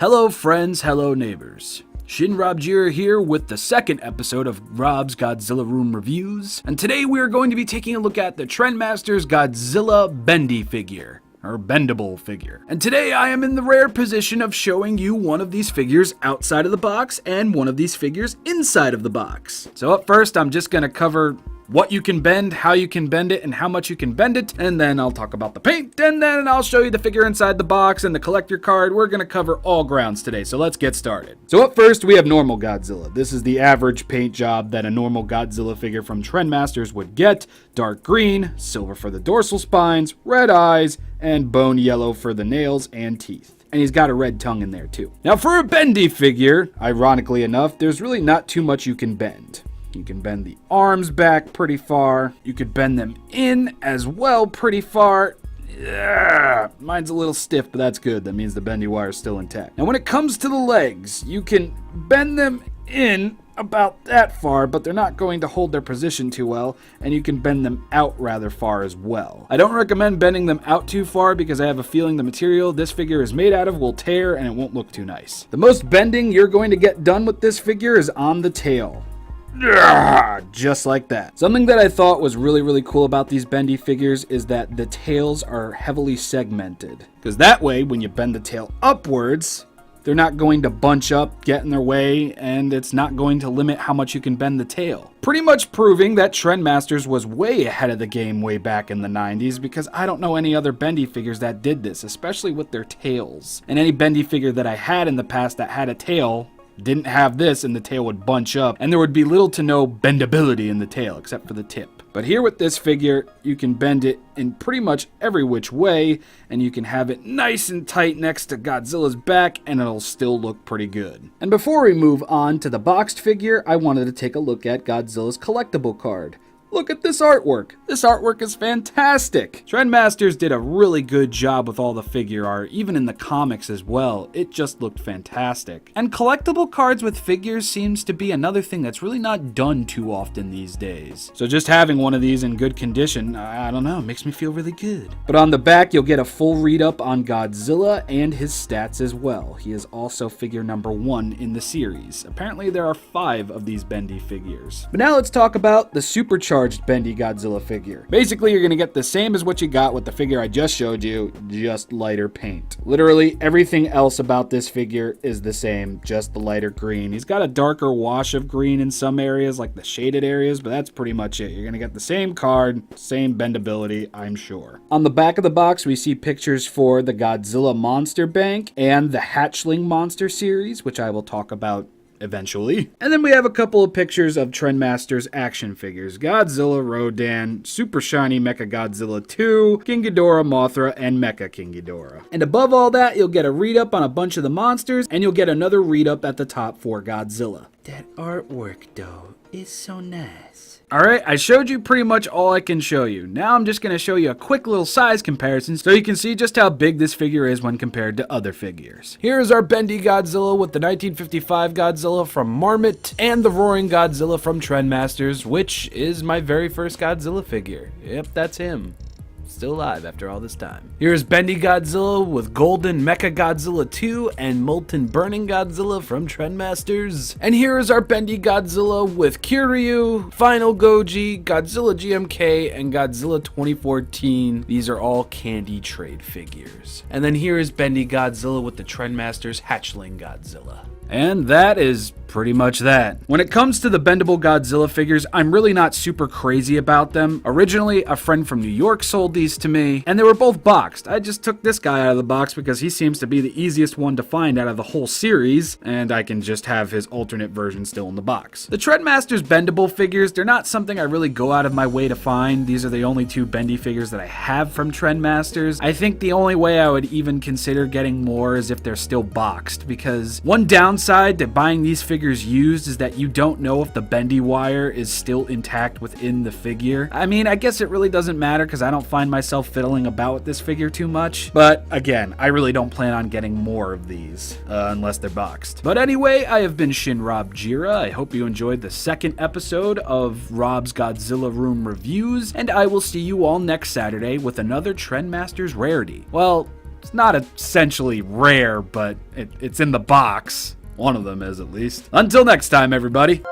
Hello friends, hello neighbors. ShinRobjira here with the second episode of Rob's Godzilla Room Reviews, and today we are going to be taking a look at the Trendmasters Godzilla Bendy figure, or bendable figure. And today I am in the rare position of showing you one of these figures outside of the box and one of these figures inside of the box. So up first I'm just going to cover what you can bend, how you can bend it, and how much you can bend it, and then I'll talk about the paint, and then I'll show you the figure inside the box and the collector card. We're going to cover all grounds today, so let's get started. So up first, we have normal Godzilla. This is the average paint job that a normal Godzilla figure from Trendmasters would get. Dark green, silver for the dorsal spines, red eyes, and bone yellow for the nails and teeth. And he's got a red tongue in there too. Now for a bendy figure, ironically enough, there's really not too much you can bend. You can bend the arms back pretty far. You could bend them in as well pretty far. Yeah, mine's a little stiff, but that's good. That means the bendy wire is still intact. Now when it comes to the legs, you can bend them in about that far, but they're not going to hold their position too well, and you can bend them out rather far as well. I don't recommend bending them out too far because I have a feeling the material this figure is made out of will tear and it won't look too nice. The most bending you're going to get done with this figure is on the tail. Just like that. Something that I thought was really cool about these bendy figures is that the tails are heavily segmented. Because that way, when you bend the tail upwards, they're not going to bunch up, get in their way, and it's not going to limit how much you can bend the tail. Pretty much proving that Trendmasters was way ahead of the game way back in the 90s, because I don't know any other bendy figures that did this, especially with their tails. And any bendy figure that I had in the past that had a tail didn't have this, and the tail would bunch up, and there would be little to no bendability in the tail except for the tip. But here with this figure, you can bend it in pretty much every which way, and you can have it nice and tight next to Godzilla's back, and it'll still look pretty good. And before we move on to the boxed figure, I wanted to take a look at Godzilla's collectible card. Look at this artwork. This artwork is fantastic. Trendmasters did a really good job with all the figure art, even in the comics as well. It just looked fantastic. And collectible cards with figures seems to be another thing that's really not done too often these days. So just having one of these in good condition, I don't know, makes me feel really good. But on the back, you'll get a full read-up on Godzilla and his stats as well. He is also figure number 1 in the series. Apparently there are 5 of these bendy figures. But now let's talk about the supercharged bendy Godzilla figure. Basically, you're going to get the same as what you got with the figure I just showed you, just lighter paint. Literally everything else about this figure is the same, just the lighter green. He's got a darker wash of green in some areas, like the shaded areas, but that's pretty much it. You're going to get the same card, same bendability, I'm sure. On the back of the box, we see pictures for the Godzilla Monster Bank and the Hatchling Monster series, which I will talk about eventually. And then we have a couple of pictures of Trendmasters action figures. Godzilla, Rodan, Super Shiny Mecha Godzilla 2, King Ghidorah, Mothra, and Mecha King Ghidorah. And above all that, you'll get a read-up on a bunch of the monsters, and you'll get another read-up at the top for Godzilla. That artwork, though, is so nice. Alright, I showed you pretty much all I can show you. Now I'm just going to show you a quick little size comparison so you can see just how big this figure is when compared to other figures. Here is our bendy Godzilla with the 1955 Godzilla from Marmot and the Roaring Godzilla from Trendmasters, which is my very first Godzilla figure. Yep, that's him. Still alive after all this time. Here's Bendy Godzilla with Golden Mecha Godzilla 2 and Molten Burning Godzilla from Trendmasters. And here is our Bendy Godzilla with Kiryu, Final Goji, Godzilla GMK, and Godzilla 2014. These are all candy trade figures. And then here is Bendy Godzilla with the Trendmasters Hatchling Godzilla. And that is pretty much that. When it comes to the bendable Godzilla figures, I'm really not super crazy about them. Originally, a friend from New York sold these to me, and they were both boxed. I just took this guy out of the box because he seems to be the easiest one to find out of the whole series, and I can just have his alternate version still in the box. The Trendmasters bendable figures, they're not something I really go out of my way to find. These are the only 2 bendy figures that I have from Trendmasters. I think the only way I would even consider getting more is if they're still boxed, because one downside to buying these figures used is that you don't know if the bendy wire is still intact within the figure. I mean, I guess it really doesn't matter because I don't find myself fiddling about with this figure too much. But again, I really don't plan on getting more of these unless they're boxed. But anyway, I have been ShinRobjira. I hope you enjoyed the second episode of Rob's Godzilla Room Reviews, and I will see you all next Saturday with another Trendmasters rarity. Well, It's not essentially rare, but it's in the box. One of them is, at least. Until next time, everybody.